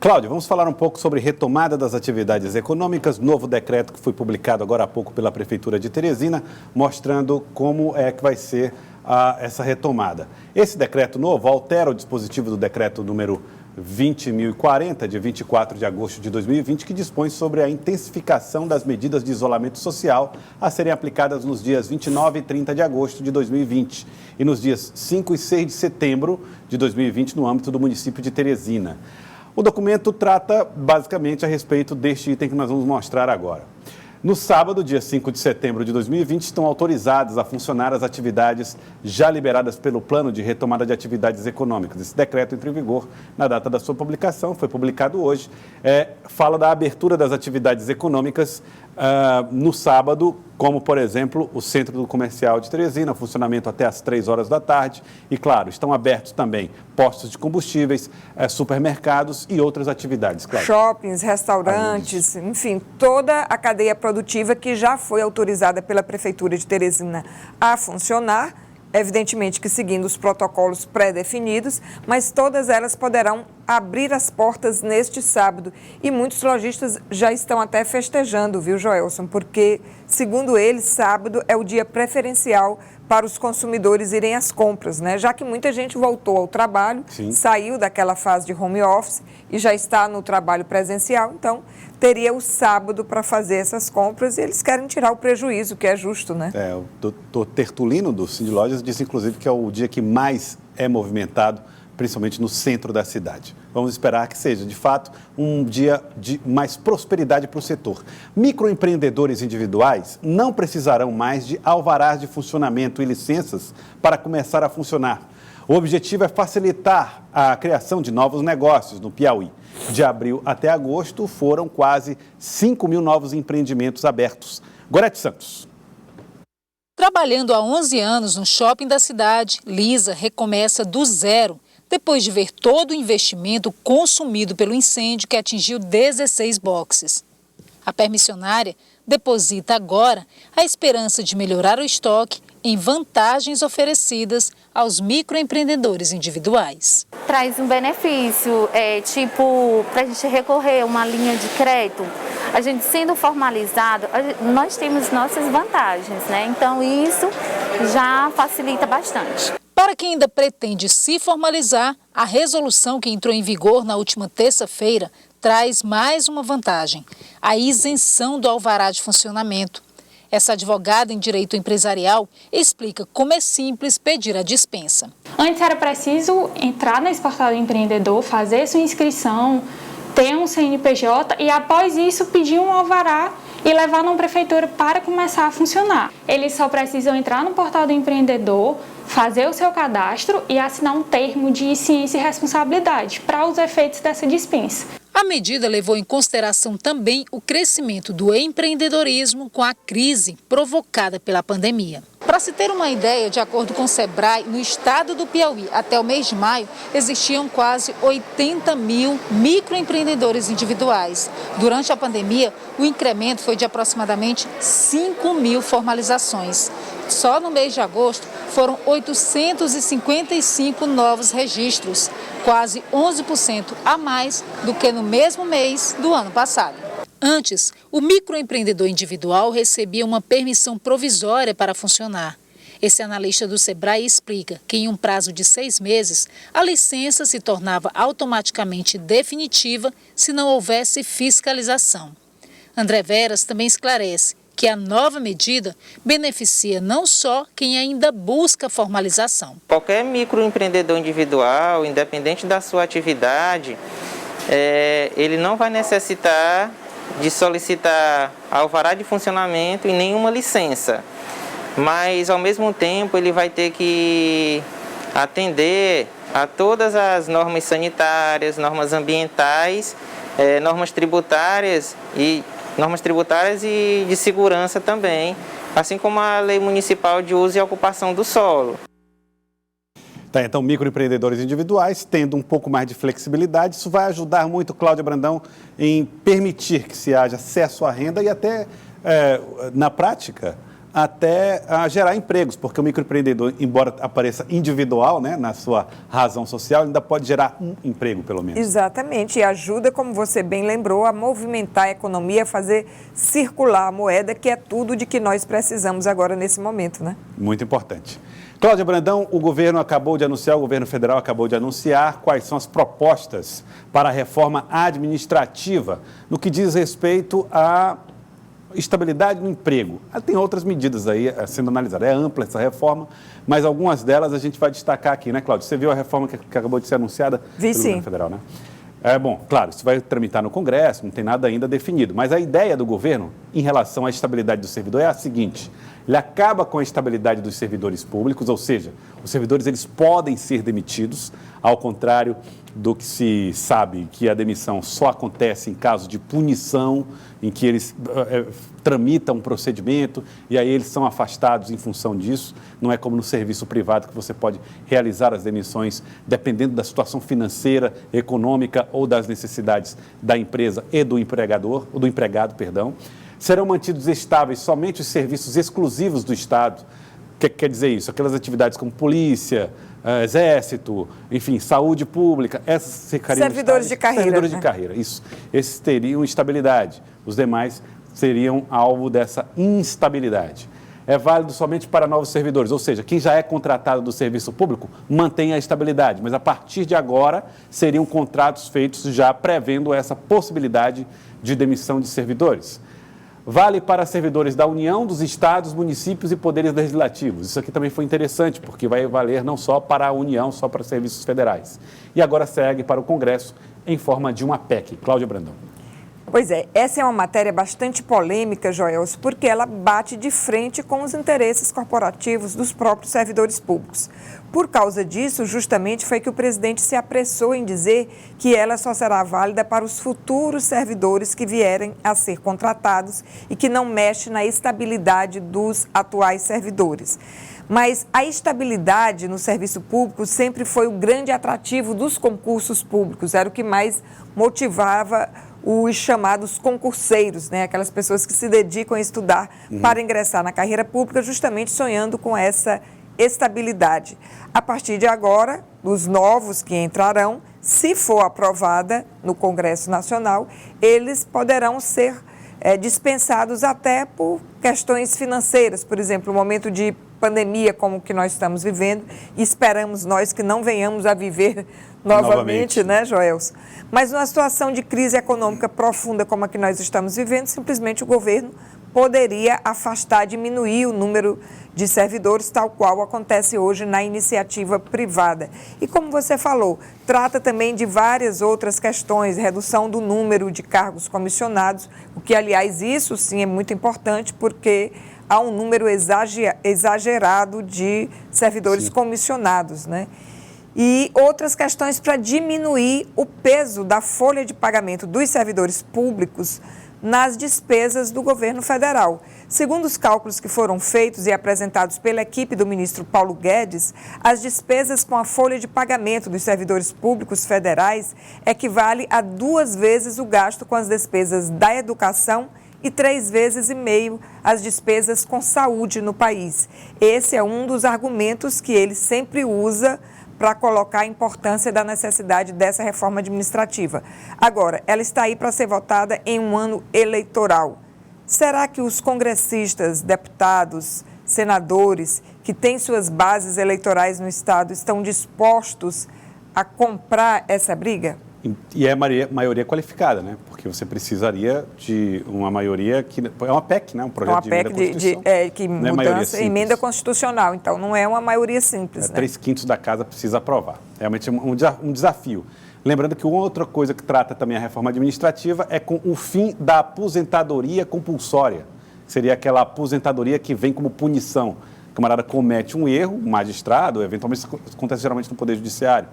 Cláudio, vamos falar um pouco sobre retomada das atividades econômicas, novo decreto que foi publicado agora há pouco pela Prefeitura de Teresina, mostrando como é que vai ser essa retomada. Esse decreto novo altera o dispositivo do decreto número 20.040, de 24 de agosto de 2020, que dispõe sobre a intensificação das medidas de isolamento social a serem aplicadas nos dias 29 e 30 de agosto de 2020 e nos dias 5 e 6 de setembro de 2020 no âmbito do município de Teresina. O documento trata basicamente a respeito deste item que nós vamos mostrar agora. No sábado, dia 5 de setembro de 2020, estão autorizadas a funcionar as atividades já liberadas pelo Plano de Retomada de Atividades Econômicas. Esse decreto entra em vigor na data da sua publicação, foi publicado hoje, fala da abertura das atividades econômicas no sábado, como, por exemplo, o Centro do Comercial de Teresina, funcionamento até às 3 horas da tarde. E, claro, estão abertos também postos de combustíveis, supermercados e outras atividades. Claro. Shoppings, restaurantes, enfim, toda a cadeia produtiva que já foi autorizada pela Prefeitura de Teresina a funcionar, evidentemente que seguindo os protocolos pré-definidos, mas todas elas poderão abrir as portas neste sábado. E muitos lojistas já estão até festejando, viu, Joelson? Porque, segundo eles, sábado é o dia preferencial para os consumidores irem às compras, né? Já que muita gente voltou ao trabalho, Sim. Saiu daquela fase de home office e já está no trabalho presencial, então teria o sábado para fazer essas compras e eles querem tirar o prejuízo, que é justo, né? O doutor Tertulino, do Cindy Lojas, disse, inclusive, que é o dia que mais é movimentado, principalmente no centro da cidade. Vamos esperar que seja, de fato, um dia de mais prosperidade para o setor. Microempreendedores individuais não precisarão mais de alvarás de funcionamento e licenças para começar a funcionar. O objetivo é facilitar a criação de novos negócios no Piauí. De abril até agosto, foram quase 5 mil novos empreendimentos abertos. Gorete Santos. Trabalhando há 11 anos no shopping da cidade, Lisa recomeça do zero, depois de ver todo o investimento consumido pelo incêndio que atingiu 16 boxes. A permissionária deposita agora a esperança de melhorar o estoque em vantagens oferecidas aos microempreendedores individuais. Traz um benefício, para a gente recorrer a uma linha de crédito, a gente sendo formalizado, nós temos nossas vantagens, né? Então isso já facilita bastante. Para quem ainda pretende se formalizar, a resolução que entrou em vigor na última terça-feira traz mais uma vantagem: a isenção do alvará de funcionamento. Essa advogada em direito empresarial explica como é simples pedir a dispensa. Antes era preciso entrar nesse portal do empreendedor, fazer sua inscrição, ter um CNPJ e após isso pedir um alvará e levar na prefeitura para começar a funcionar. Eles só precisam entrar no portal do empreendedor, fazer o seu cadastro e assinar um termo de ciência e responsabilidade para os efeitos dessa dispensa. A medida levou em consideração também o crescimento do empreendedorismo com a crise provocada pela pandemia. Para se ter uma ideia, de acordo com o Sebrae, no estado do Piauí, até o mês de maio, existiam quase 80 mil microempreendedores individuais. Durante a pandemia, o incremento foi de aproximadamente 5 mil formalizações. Só no mês de agosto foram 855 novos registros, quase 11% a mais do que no mesmo mês do ano passado. Antes, o microempreendedor individual recebia uma permissão provisória para funcionar. Esse analista do Sebrae explica que em um prazo de 6 meses, a licença se tornava automaticamente definitiva se não houvesse fiscalização. André Veras também esclarece que a nova medida beneficia não só quem ainda busca formalização. Qualquer microempreendedor individual, independente da sua atividade, ele não vai necessitar de solicitar alvará de funcionamento e nenhuma licença. Mas, ao mesmo tempo, ele vai ter que atender a todas as normas sanitárias, normas ambientais, normas tributárias e de segurança também, assim como a Lei Municipal de Uso e Ocupação do Solo. Então, microempreendedores individuais, tendo um pouco mais de flexibilidade, isso vai ajudar muito, Cláudia Brandão, em permitir que se haja acesso à renda e até, na prática, até a gerar empregos, porque o microempreendedor, embora apareça individual, né, na sua razão social, ainda pode gerar um emprego, pelo menos. Exatamente, e ajuda, como você bem lembrou, a movimentar a economia, a fazer circular a moeda, que é tudo de que nós precisamos agora nesse momento, né? Muito importante. Cláudia Brandão, o governo federal acabou de anunciar quais são as propostas para a reforma administrativa no que diz respeito à estabilidade no emprego. Tem outras medidas aí sendo analisadas. É ampla essa reforma, mas algumas delas a gente vai destacar aqui, né, Cláudia? Você viu a reforma que acabou de ser anunciada pelo governo federal, né? Bom, claro, isso vai tramitar no Congresso, não tem nada ainda definido, mas a ideia do governo em relação à estabilidade do servidor é a seguinte: ele acaba com a estabilidade dos servidores públicos, ou seja, os servidores eles podem ser demitidos, ao contrário do que se sabe que a demissão só acontece em caso de punição, em que eles tramitam um procedimento e aí eles são afastados em função disso. Não é como no serviço privado que você pode realizar as demissões dependendo da situação financeira, econômica ou das necessidades da empresa e do empregador, ou do empregado, perdão. Serão mantidos estáveis somente os serviços exclusivos do Estado. O que quer dizer isso? Aquelas atividades como polícia, exército, enfim, saúde pública, essas ficariam servidores de carreira. Servidores de carreira, isso. Esses teriam estabilidade. Os demais seriam alvo dessa instabilidade. É válido somente para novos servidores, ou seja, quem já é contratado do serviço público mantém a estabilidade, mas a partir de agora seriam contratos feitos já prevendo essa possibilidade de demissão de servidores. Vale para servidores da União, dos estados, municípios e poderes legislativos. Isso aqui também foi interessante, porque vai valer não só para a União, só para serviços federais. E agora segue para o Congresso em forma de uma PEC. Cláudia Brandão. Pois é, essa é uma matéria bastante polêmica, Joelso, porque ela bate de frente com os interesses corporativos dos próprios servidores públicos. Por causa disso, justamente, foi que o presidente se apressou em dizer que ela só será válida para os futuros servidores que vierem a ser contratados e que não mexe na estabilidade dos atuais servidores. Mas a estabilidade no serviço público sempre foi o grande atrativo dos concursos públicos, era o que mais motivava os chamados concurseiros, né? Aquelas pessoas que se dedicam a estudar para ingressar na carreira pública, justamente sonhando com essa estabilidade. A partir de agora, os novos que entrarão, se for aprovada no Congresso Nacional, eles poderão ser dispensados até por questões financeiras, por exemplo, no momento de pandemia como que nós estamos vivendo, e esperamos nós que não venhamos a viver novamente, né, Joelso? Mas numa situação de crise econômica profunda como a que nós estamos vivendo, simplesmente o governo poderia afastar, diminuir o número de servidores, tal qual acontece hoje na iniciativa privada. E como você falou, trata também de várias outras questões, redução do número de cargos comissionados, o que, aliás, isso sim é muito importante, porque há um número exagerado de servidores comissionados, né? E outras questões para diminuir o peso da folha de pagamento dos servidores públicos nas despesas do governo federal. Segundo os cálculos que foram feitos e apresentados pela equipe do ministro Paulo Guedes, as despesas com a folha de pagamento dos servidores públicos federais equivale a 2 vezes o gasto com as despesas da educação e 3,5 vezes as despesas com saúde no país. Esse é um dos argumentos que ele sempre usa para colocar a importância da necessidade dessa reforma administrativa. Agora, ela está aí para ser votada em um ano eleitoral. Será que os congressistas, deputados, senadores, que têm suas bases eleitorais no Estado, estão dispostos a comprar essa briga? E é maioria qualificada, né? Porque você precisaria de uma maioria que... É uma PEC, né? Um projeto de emenda constitucional. Que mudança, emenda constitucional. Então, não é uma maioria simples, né? 3/5 da casa precisa aprovar. Realmente é um desafio. Lembrando que outra coisa que trata também a reforma administrativa é com o fim da aposentadoria compulsória. Seria aquela aposentadoria que vem como punição. O camarada comete um erro, o magistrado, eventualmente isso acontece geralmente no Poder Judiciário.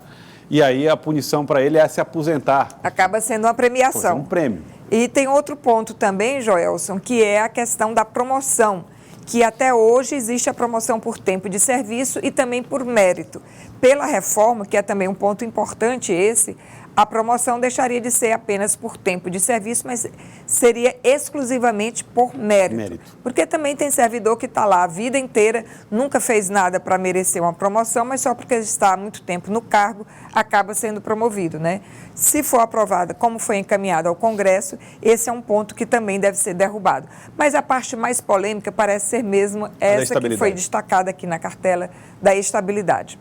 E aí a punição para ele é se aposentar. Acaba sendo uma premiação. É um prêmio. E tem outro ponto também, Joelson, que é a questão da promoção, que até hoje existe a promoção por tempo de serviço e também por mérito. Pela reforma, que é também um ponto importante esse, A promoção deixaria de ser apenas por tempo de serviço, mas seria exclusivamente por mérito. Porque também tem servidor que está lá a vida inteira, nunca fez nada para merecer uma promoção, mas só porque está há muito tempo no cargo, acaba sendo promovido, né? Se for aprovada, como foi encaminhado ao Congresso, esse é um ponto que também deve ser derrubado. Mas a parte mais polêmica parece ser mesmo essa que foi destacada aqui na cartela da estabilidade.